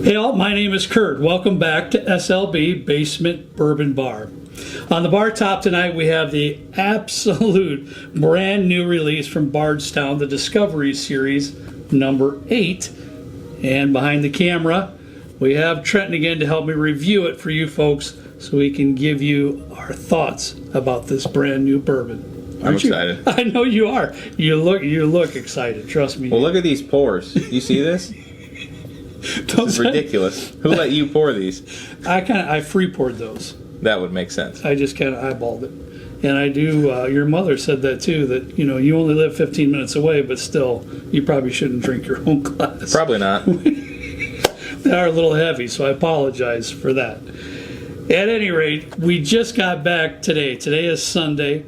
Hey all, my name is Kurt. Welcome back to SLB Basement Bourbon Bar. On the bar top tonight we have the absolute brand new release from Bardstown, the Discovery Series number 8. And behind the camera we have Trenton again to help me review it for you folks so we can give you our thoughts about this brand new bourbon. I'm excited. I know you are. You look excited, trust me. Well, look at these pours. You see this? This is ridiculous. Who let you pour these? I free poured those. That would make sense. I just kind of eyeballed it. And I do, your mother said that too, that, you know, you only live 15 minutes away, but still, you probably shouldn't drink your own glass. Probably not. They are a little heavy, so I apologize for that. At any rate, we just got back today. Today is Sunday.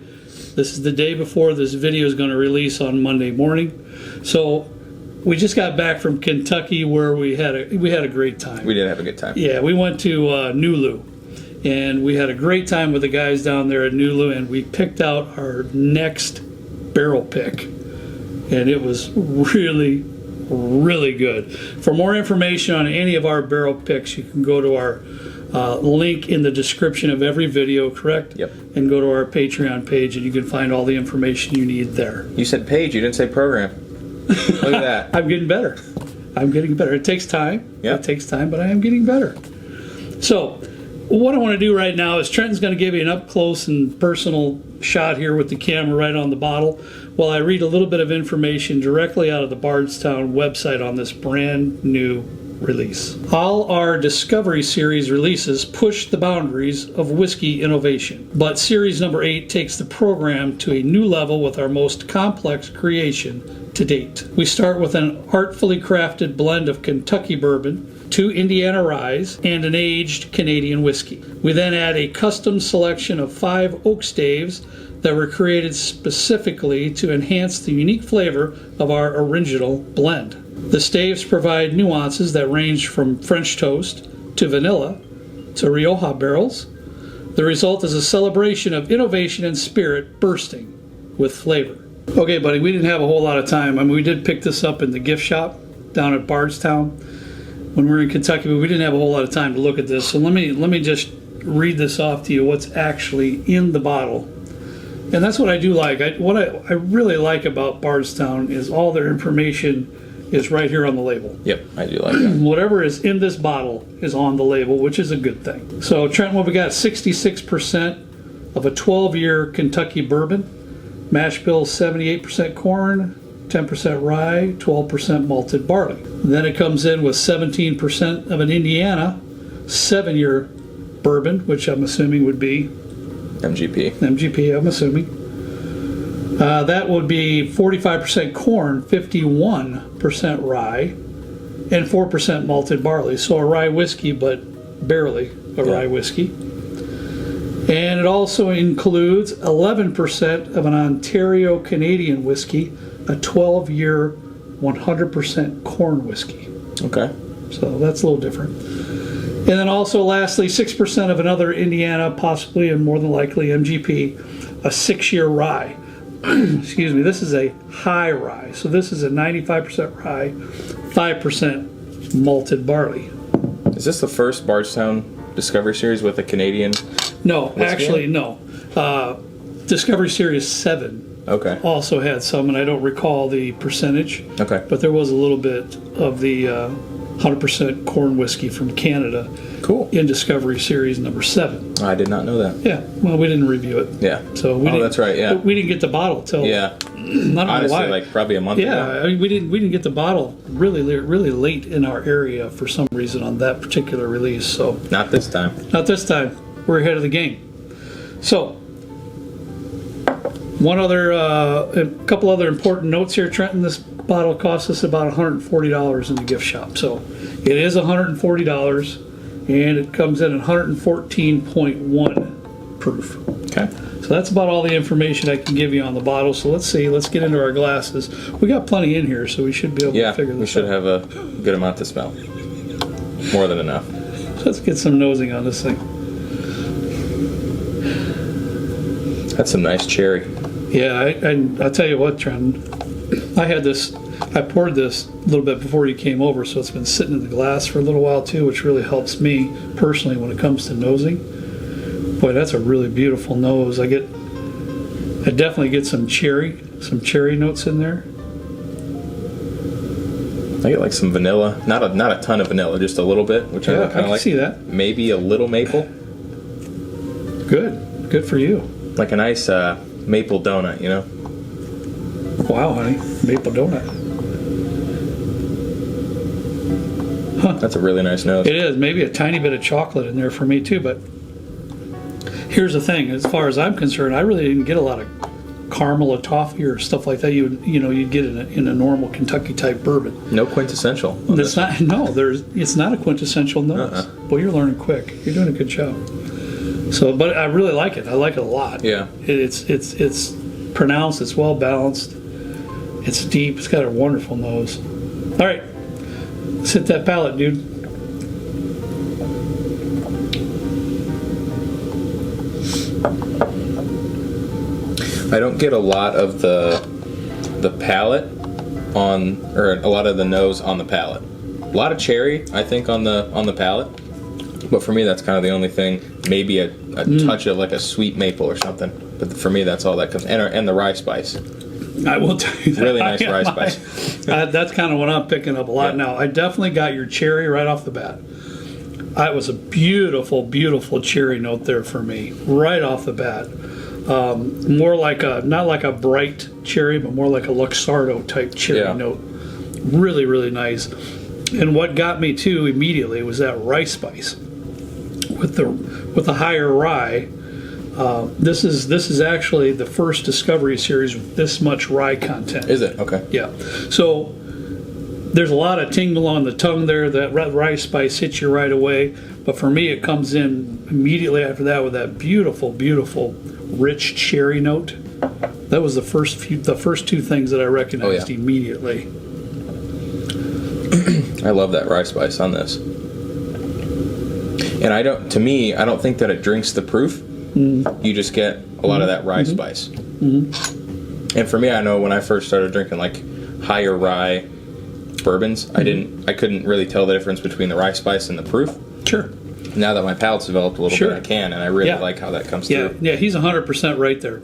This is the day before this video is going to release on Monday morning. So we just got back from Kentucky where we had a great time. We did have a good time. Yeah, we went to Nulu. And we had a great time with the guys down there at Nulu, and we picked out our next barrel pick. And it was really, really good. For more information on any of our barrel picks, you can go to our link in the description of every video, correct? Yep. And go to our Patreon page, and you can find all the information you need there. You said page, you didn't say program. Look at that. I'm getting better. I'm getting better. It takes time. Yep. It takes time, but I am getting better. So what I want to do right now is Trenton's going to give you an up-close and personal shot here with the camera right on the bottle while I read a little bit of information directly out of the Bardstown website on this brand new release. All our Discovery Series releases push the boundaries of whiskey innovation, but Series number 8 takes the program to a new level with our most complex creation to date. We start with an artfully crafted blend of Kentucky bourbon, 2 Indiana ryes, and an aged Canadian whiskey. We then add a custom selection of 5 oak staves that were created specifically to enhance the unique flavor of our original blend. The staves provide nuances that range from French toast to vanilla to Rioja barrels. The result is a celebration of innovation and spirit bursting with flavor. Okay, buddy, we didn't have a whole lot of time. I mean, we did pick this up in the gift shop down at Bardstown when we were in Kentucky, but we didn't have a whole lot of time to look at this. So let me just read this off to you, what's actually in the bottle. And that's what I do like. What I really like about Bardstown is all their information is right here on the label. Yep, I do like that. Whatever is in this bottle is on the label, which is a good thing. So Trent, what we got, 66% of a 12-year Kentucky bourbon. Mash bill 78% corn, 10% rye, 12% malted barley. Then it comes in with 17% of an Indiana 7-year bourbon, which I'm assuming would be MGP, I'm assuming. That would be 45% corn, 51% rye, and 4% malted barley. So a rye whiskey, but barely a rye whiskey. And it also includes 11% of an Ontario Canadian whiskey, a 12-year 100% corn whiskey. Okay. So that's a little different. And then also lastly, 6% of another Indiana, possibly and more than likely MGP, a 6-year rye. Excuse me, this is a high rye. So this is a 95% rye, 5% malted barley. Is this the first Bardstown Discovery Series with a Canadian? No, actually, no. Discovery Series 7 also had some, and I don't recall the percentage. Okay. But there was a little bit of the 100% corn whiskey from Canada. Cool. In Discovery Series number 7. I did not know that. Yeah, well, we didn't review it. Yeah. So we that's right, yeah. We didn't get the bottle till... Yeah. Not honestly, why. like probably a month ago. Yeah, I mean, we didn't get the bottle really late in our area for some reason on that particular release. So not this time. Not this time. We're ahead of the game. So a couple other important notes here, Trenton. This bottle cost us about $140 in the gift shop. So it is $140, and it comes in at 114.1 proof. Okay. So that's about all the information I can give you on the bottle. So let's see. Let's get into our glasses. We got plenty in here, so we should be able to figure this out. Yeah, we should have a good amount to smell. More than enough. Let's get some nosing on this thing. That's some nice cherry. Yeah, I'll tell you what, Trent. I had this I poured this a little bit before you came over, so it's been sitting in the glass for a little while too, which really helps me personally when it comes to nosing. Boy, that's a really beautiful nose. I definitely get some cherry notes in there. I get like some vanilla, not a ton of vanilla, just a little bit, which I kind of like. See that. Maybe a little maple. Good for you. Like a nice maple donut, you know. Wow, honey, maple donut. Huh. That's a really nice nose. It is. Maybe a tiny bit of chocolate in there for me too, but here's the thing. As far as I'm concerned, I really didn't get a lot of caramel or toffee or stuff like that. You'd get in a normal Kentucky type bourbon. No quintessential. It's not. No, it's not a quintessential nose. Boy, you're learning quick. You're doing a good job. So, but I really like it. I like it a lot. Yeah. It's pronounced. It's well balanced. It's deep. It's got a wonderful nose. All right, let's hit that palate, dude. I don't get a lot of the palate or a lot of the nose on the palate. A lot of cherry, I think, on the palate. But for me, that's kind of the only thing. Maybe a touch of like a sweet maple or something. But for me, that's all that comes. And the rye spice. I will tell you that. Really nice rye spice. That's kind of what I'm picking up a lot now. I definitely got your cherry right off the bat. It was a beautiful, beautiful cherry note there for me, right off the bat. More like not like a bright cherry, but more like a Luxardo type cherry note. Really, really nice. And what got me too immediately was that rye spice with the higher rye. This is actually the first Discovery series with this much rye content. Is it? Okay. Yeah. So there's a lot of tingle on the tongue there. That rye spice hits you right away. But for me, it comes in immediately after that with that beautiful, beautiful, rich cherry note. That was the first two things that I recognized immediately. I love that rye spice on this. And I don't think that it drinks the proof. You just get a lot of that rye spice. And for me, I know when I first started drinking like higher rye bourbons, I couldn't really tell the difference between the rye spice and the proof. Sure. Now that my palate's developed a little bit, I can, and I really like how that comes through. Yeah, he's 100% right there.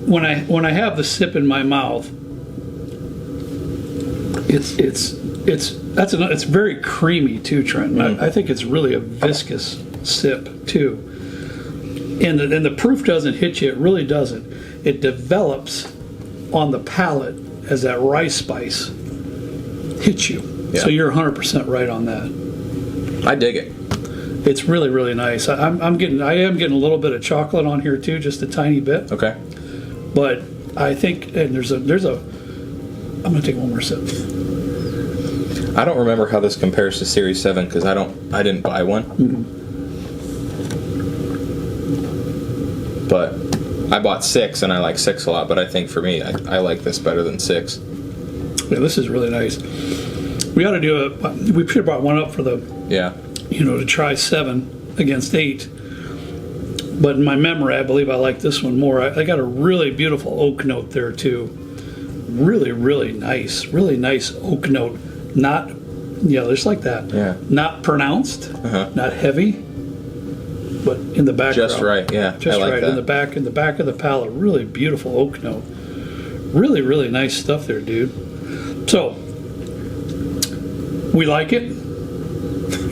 When I have the sip in my mouth, it's very creamy too, Trent. I think it's really a viscous sip too. And the proof doesn't hit you. It really doesn't. It develops on the palate as that rye spice hits you. Yeah. So you're 100% right on that. I dig it. It's really, really nice. I am getting a little bit of chocolate on here too, just a tiny bit. Okay. But I think, and there's a. I'm gonna take one more sip. I don't remember how this compares to Series 7 because I didn't buy one. But I bought 6 and I like 6 a lot. But I think for me, I like this better than 6. Yeah, this is really nice. We ought to do we should have brought one up for the to try 7 against 8. But in my memory, I believe I like this one more. I got a really beautiful oak note there too. Really, really nice oak note. Not, just like that. Yeah. Not pronounced, not heavy, but in the background. Just right. Yeah. Just I like right that. in the back of the palate. Really beautiful oak note. Really, really nice stuff there, dude. So we like it.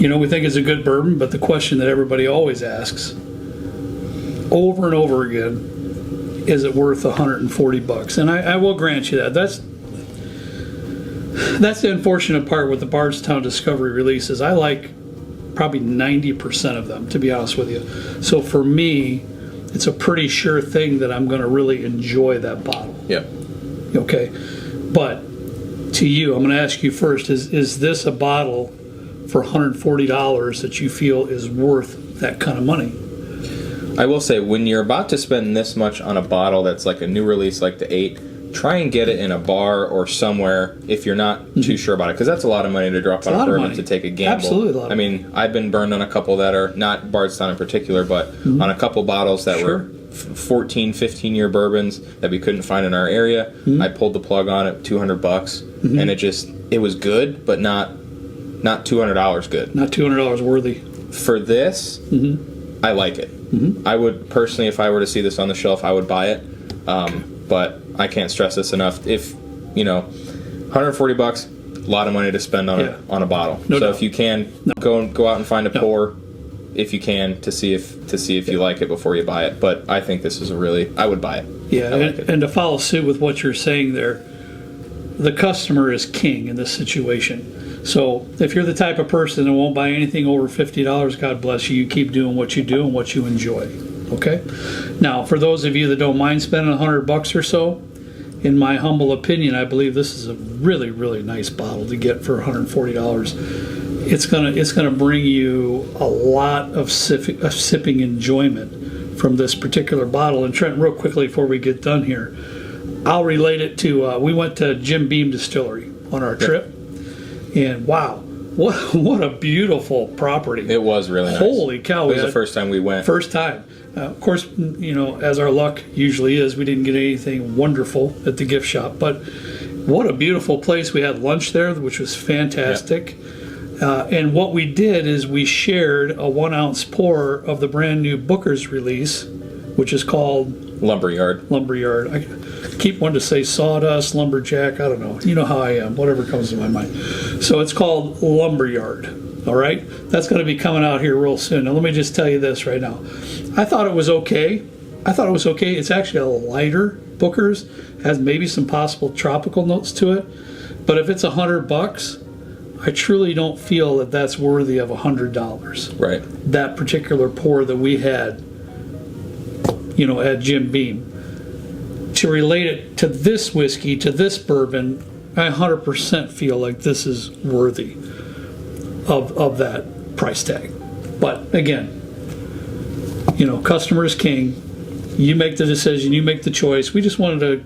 We think it's a good bourbon, but the question that everybody always asks over and over again, is it worth $140? And I will grant you that. That's the unfortunate part with the Bardstown Discovery releases. I like probably 90% of them, to be honest with you. So for me, it's a pretty sure thing that I'm going to really enjoy that bottle. Yeah. Okay. But to you, I'm going to ask you first, is this a bottle for $140 that you feel is worth that kind of money? I will say, when you're about to spend this much on a bottle that's like a new release like the 8, try and get it in a bar or somewhere if you're not too sure about it, because that's a lot of money to drop on a bourbon to take a gamble. Absolutely a lot of I've been burned on a couple that are not Bardstown in particular, but on a couple bottles that were 14, 15-year bourbons that we couldn't find in our area. I pulled the plug on it, $200, and it was good, but not $200 good. Not $200 worthy. For this, I like it. I would personally, if I were to see this on the shelf, I would buy it. But I can't stress this enough. If $140, a lot of money to spend on a bottle. No doubt. If you can, go out and find a pour, if you can, to see if you like it before you buy it. But I think this is I would buy it. Yeah, I like it. And to follow suit with what you're saying there, the customer is king in this situation. So if you're the type of person that won't buy anything over $50, God bless you. You keep doing what you do and what you enjoy. Okay? Now, for those of you that don't mind spending $100 or so, in my humble opinion, I believe this is a really, really nice bottle to get for $140. It's gonna bring you a lot of sipping enjoyment from this particular bottle. And Trent, real quickly before we get done here, I'll relate it to we went to Jim Beam Distillery on our trip, and wow, what a beautiful property! It was really nice. Holy cow! It was the first time we went. First time. Of course, as our luck usually is, we didn't get anything wonderful at the gift shop, but what a beautiful place. We had lunch there, which was fantastic. And what we did is we shared a 1 ounce pour of the brand new Booker's release, which is called Lumberyard. I keep wanting to say Sawdust, Lumberjack, I don't know. You know how I am, whatever comes to my mind. So it's called Lumberyard. All right, that's going to be coming out here real soon. Now let me just tell you this right now. I thought it was okay. It's actually a lighter Booker's, has maybe some possible tropical notes to it. But if it's $100, I truly don't feel that that's worthy of $100. Right. That particular pour that we had, at Jim Beam. To relate it to this whiskey, to this bourbon, I 100% feel like this is worthy of that price tag. But again, customer is king. You make the decision, you make the choice. We just wanted to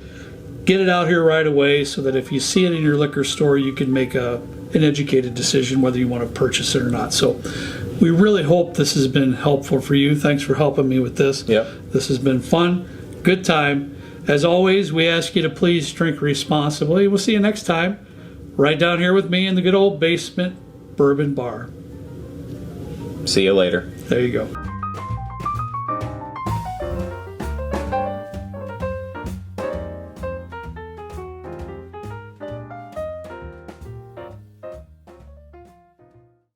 get it out here right away so that if you see it in your liquor store, you can make an educated decision whether you want to purchase it or not. So we really hope this has been helpful for you. Thanks for helping me with this. Yep. This has been fun, good time. As always, we ask you to please drink responsibly. We'll see you next time, right down here with me in the good old basement Bourbon Bar. See you later. There you go.